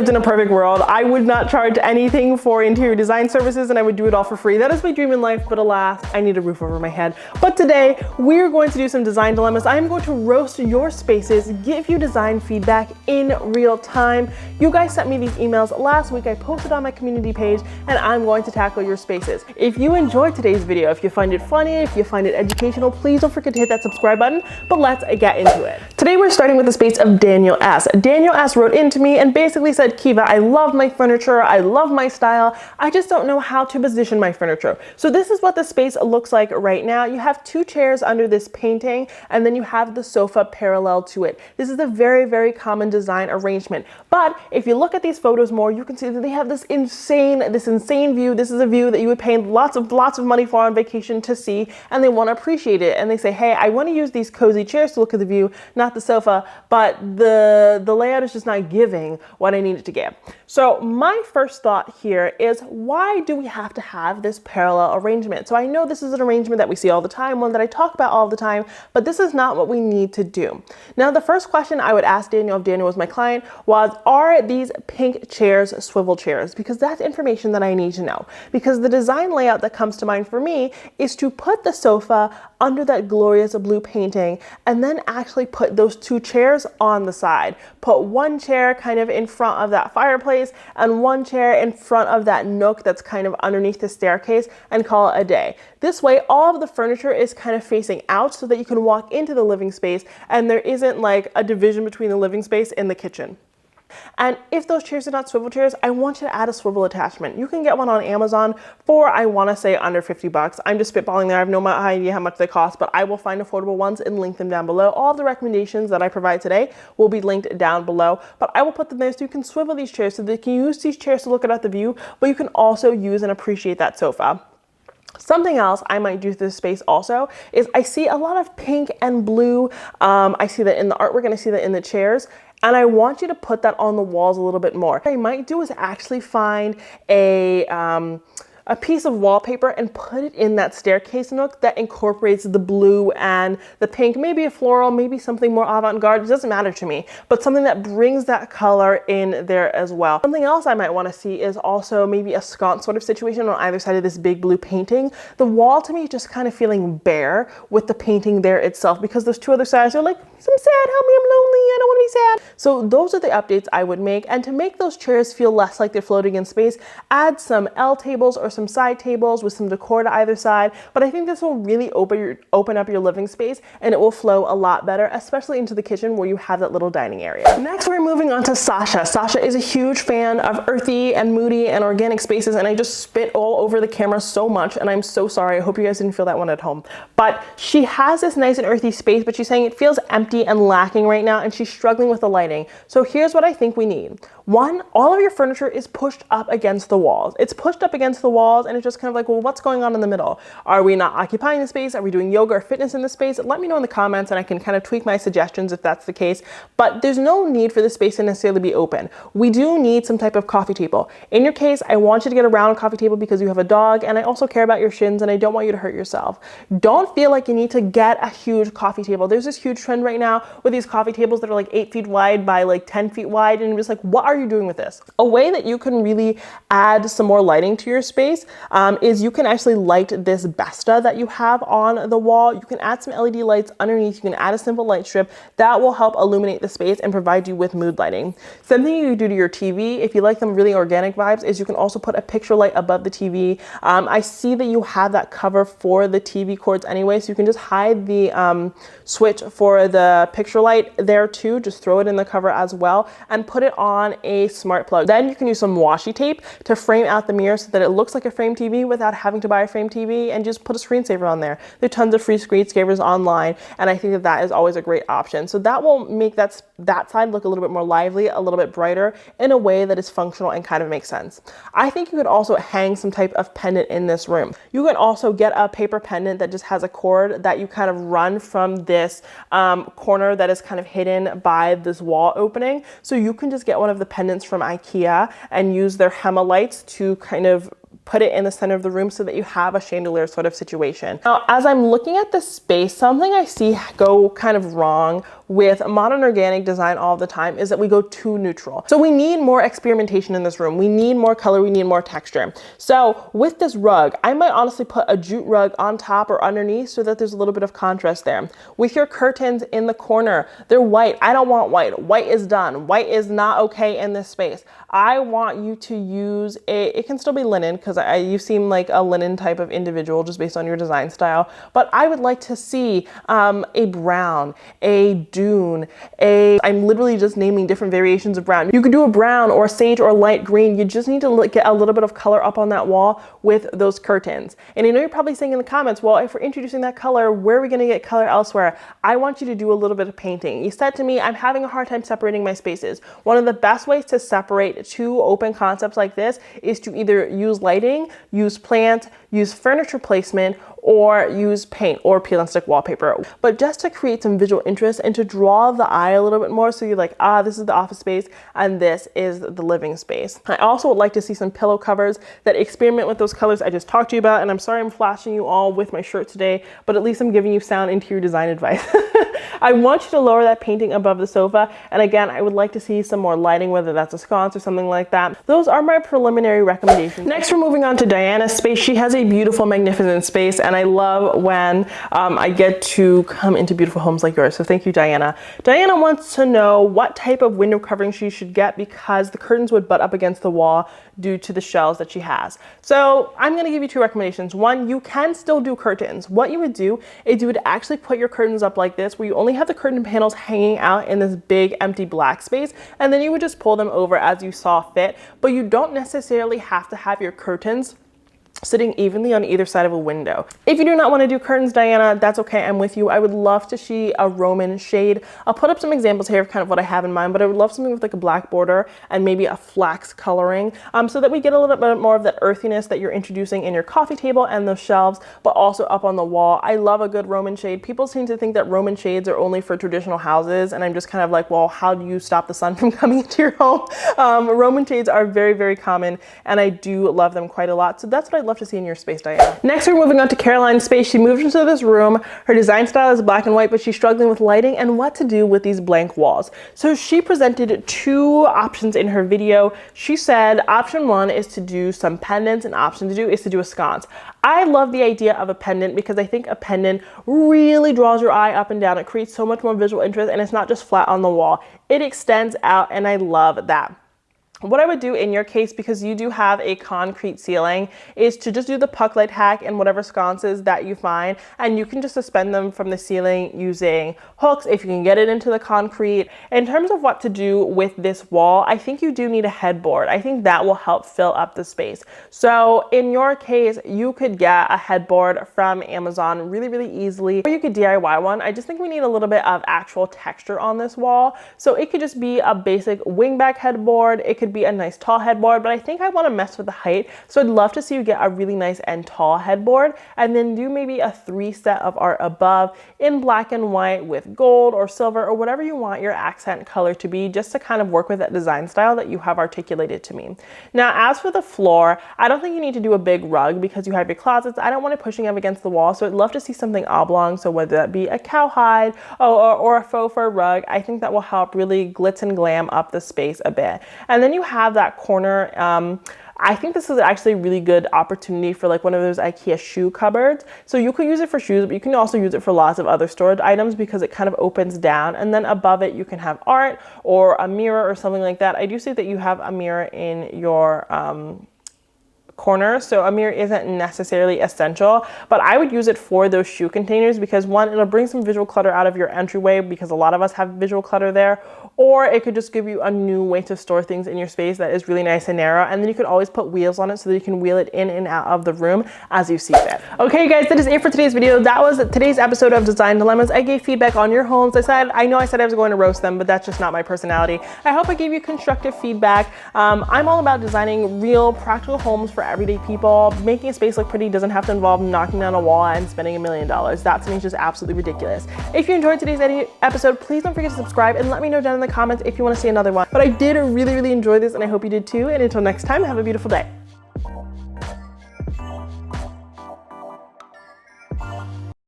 lived in a perfect world, I would not charge anything for interior design services and I would do it all for free. That is my dream in life, but alas, I need a roof over my head. But today, we're going to do some design dilemmas. I'm going to roast your spaces, give you design feedback in real time. You guys sent me these emails last week. I posted on my community page and I'm going to tackle your spaces. If you enjoyed today's video, if you find it funny, if you find it educational, please don't forget to hit that subscribe button, but let's get into it. Today, we're starting with the space of Daniel S. Daniel S. wrote into me and basically said, Kiva, I love my furniture, I love my style, I just don't know how to position my furniture. So this is what the space looks like right now. You have two chairs under this painting, and then you have the sofa parallel to it. This is a very, very common design arrangement. But if you look at these photos more, you can see that they have this insane view. This is a view that you would pay lots of money for on vacation to see, and they want to appreciate it. And they say, hey, I want to use these cozy chairs to look at the view, not the sofa, but the layout is just not giving what I need it to give. So my first thought here is, why do we have to have this parallel arrangement? So I know this is an arrangement that we see all the time, one that I talk about all the time, but this is not what we need to do. Now, the first question I would ask Daniel, if Daniel was my client, was, are these pink chairs swivel chairs? Because that's information that I need to know. Because the design layout that comes to mind for me is to put the sofa under that glorious blue painting and then actually put those two chairs on the side. Put one chair kind of in front of that fireplace and one chair in front of that nook that's kind of underneath the staircase, and call it a day. This way, all of the furniture is kind of facing out so that you can walk into the living space and there isn't like a division between the living space and the kitchen. And if those chairs are not swivel chairs, I want you to add a swivel attachment. You can get one on Amazon for, I want to say, under 50 bucks. I'm just spitballing there. I have no idea how much they cost, but I will find affordable ones and link them down below. All of the recommendations that I provide today will be linked down below, but I will put them there so you can swivel these chairs so that you can use these chairs to look at the view, but you can also use and appreciate that sofa. Something else I might do to this space also is I see a lot of pink and blue. I see that in the artwork and I see that in the chairs. And I want you to put that on the walls a little bit more. What I might do is actually find a piece of wallpaper and put it in that staircase nook that incorporates the blue and the pink, maybe a floral, maybe something more avant-garde. It doesn't matter to me, but something that brings that color in there as well. Something else I might want to see is also maybe a sconce sort of situation on either side of this big blue painting. The wall to me is just kind of feeling bare with the painting there itself, because those two other sides are like, I'm sad, help me, I'm lonely, I don't want to be sad. So those are the updates I would make. And to make those chairs feel less like they're floating in space, add some L tables or some side tables with some decor to either side. But I think this will really open up your living space, and it will flow a lot better, especially into the kitchen where you have that little dining area. Next, we're moving on to Sasha. Sasha is a huge fan of earthy and moody and organic spaces, and I just spit all over the camera so much, and I'm so sorry. I hope you guys didn't feel that one at home. But she has this nice and earthy space, but she's saying it feels empty and lacking right now, and she's struggling with the lighting. So here's what I think we need. One, all of your furniture is pushed up against the walls. It's pushed up against the walls, and it's just kind of like, well, what's going on in the middle? Are we not occupying the space? Are we doing yoga or fitness in the space? Let me know in the comments, and I can kind of tweak my suggestions if that's the case. But there's no need for the space to necessarily be open. We do need some type of coffee table. In your case, I want you to get a round coffee table because you have a dog, and I also care about your shins, and I don't want you to hurt yourself. Don't feel like you need to get a huge coffee table. There's this huge trend right now with these coffee tables that are like 8 feet wide by like 10 feet wide, and you're just like, what are you doing with this? A way that you can really add some more lighting to your space is you can actually light this Besta that you have on the wall. You can add some LED lights underneath. You can add a simple light strip that will help illuminate the space and provide you with mood lighting. Something you do to your TV, if you like them really organic vibes, is you can also put a picture light above the TV. I see that you have that cover for the TV cords anyway, so you can just hide the switch for the picture light there too. Just throw it in the cover as well and put it on a smart plug. Then you can use some washi tape to frame out the mirror so that it looks like a frame TV without having to buy a frame TV, and just put a screensaver on there. There are tons of free screensavers online, and I think that that is always a great option. So that will make that side look a little bit more lively, a little bit brighter in a way that is functional and kind of makes sense. I think you could also hang some type of pendant in this room. You can also get a paper pendant that just has a cord that you kind of run from this corner that is kind of hidden by this wall opening. So you can just get one of the pendants from IKEA and use their Hema lights to kind of put it in the center of the room so that you have a chandelier sort of situation. Now, as I'm looking at the space, something I see go kind of wrong with modern organic design all the time is that we go too neutral. So we need more experimentation in this room. We need more color, we need more texture. So with this rug, I might honestly put a jute rug on top or underneath so that there's a little bit of contrast there. With your curtains in the corner, they're white. I don't want white. White is done. White is not okay in this space. I want you to use it can still be linen because you seem like a linen type of individual just based on your design style, but I would like to see a brown, a dune, I'm literally just naming different variations of brown. You could do a brown or a sage or a light green. You just need to get a little bit of color up on that wall with those curtains. And I know you're probably saying in the comments, well, if we're introducing that color, where are we going to get color elsewhere? I want you to do a little bit of painting. You said to me, I'm having a hard time separating my spaces. One of the best ways to separate two open concepts like this is to either use lighting, use plants, use furniture placement, or use paint or peel and stick wallpaper. But just to create some visual interest and to draw the eye a little bit more so you're like, this is the office space and this is the living space. I also would like to see some pillow covers that experiment with those colors I just talked to you about. And I'm sorry I'm flashing you all with my shirt today, but at least I'm giving you sound interior design advice. I want you to lower that painting above the sofa. And again, I would like to see some more lighting, whether that's a sconce or something like that. Those are my preliminary recommendations. Next, we're moving on to Diana's space. She has a beautiful, magnificent space. And I love when I get to come into beautiful homes like yours. So thank you, Diana. Diana wants to know what type of window covering she should get because the curtains would butt up against the wall due to the shelves that she has. So I'm going to give you two recommendations. One, you can still do curtains. What you would do is you would actually put your curtains up like this, where you only have the curtain panels hanging out in this big empty black space, and then you would just pull them over as you saw fit. But you don't necessarily have to have your curtains sitting evenly on either side of a window. If you do not want to do curtains, Diana, that's okay. I'm with you. I would love to see a Roman shade. I'll put up some examples here of kind of what I have in mind, but I would love something with like a black border and maybe a flax coloring so that we get a little bit more of that earthiness that you're introducing in your coffee table and those shelves, but also up on the wall. I love a good Roman shade. People seem to think that Roman shades are only for traditional houses, and I'm just kind of like, well, how do you stop the sun from coming into your home? Roman shades are very, very common, and I do love them quite a lot. So that's what I'd love to see in your space, Diana. Next, we're moving on to Caroline's space. She moved into this room. Her design style is black and white, but she's struggling with lighting and what to do with these blank walls. So she presented two options in her video. She said option one is to do some pendants and option two is to do a sconce. I love the idea of a pendant because I think a pendant really draws your eye up and down. It creates so much more visual interest and it's not just flat on the wall. It extends out and I love that. What I would do in your case, because you do have a concrete ceiling, is to just do the puck light hack and whatever sconces that you find, and you can just suspend them from the ceiling using hooks if you can get it into the concrete. In terms of what to do with this wall, I think you do need a headboard. I think that will help fill up the space. So in your case, you could get a headboard from Amazon really, really easily, or you could DIY one. I just think we need a little bit of actual texture on this wall. So it could just be a basic wingback headboard. It could be a nice tall headboard, but I think I want to mess with the height. So I'd love to see you get a really nice and tall headboard and then do maybe a 3 set of art above in black and white with gold or silver or whatever you want your accent color to be, just to kind of work with that design style that you have articulated to me. Now, as for the floor, I don't think you need to do a big rug because you have your closets. I don't want it pushing up against the wall. So I'd love to see something oblong. So whether that be a cowhide or a faux fur rug, I think that will help really glitz and glam up the space a bit. And then you have that corner. I think this is actually a really good opportunity for like one of those IKEA shoe cupboards. So you could use it for shoes, but you can also use it for lots of other storage items because it kind of opens down, and then above it you can have art or a mirror or something like that. I do see that you have a mirror in your corner, so a mirror isn't necessarily essential, but I would use it for those shoe containers because one, it'll bring some visual clutter out of your entryway because a lot of us have visual clutter there, or it could just give you a new way to store things in your space that is really nice and narrow, and then you could always put wheels on it so that you can wheel it in and out of the room as you see fit. Okay guys, that is it for today's video. That was today's episode of Design Dilemmas. I gave feedback on your homes. I know I said I was going to roast them, but that's just not my personality. I hope I gave you constructive feedback. I'm all about designing real practical homes for everyday people. Making a space look pretty doesn't have to involve knocking down a wall and spending $1 million. That to me is just absolutely ridiculous. If you enjoyed today's episode, please don't forget to subscribe and let me know down in the comments if you want to see another one. But I did really, really enjoy this and I hope you did too. And until next time, have a beautiful day.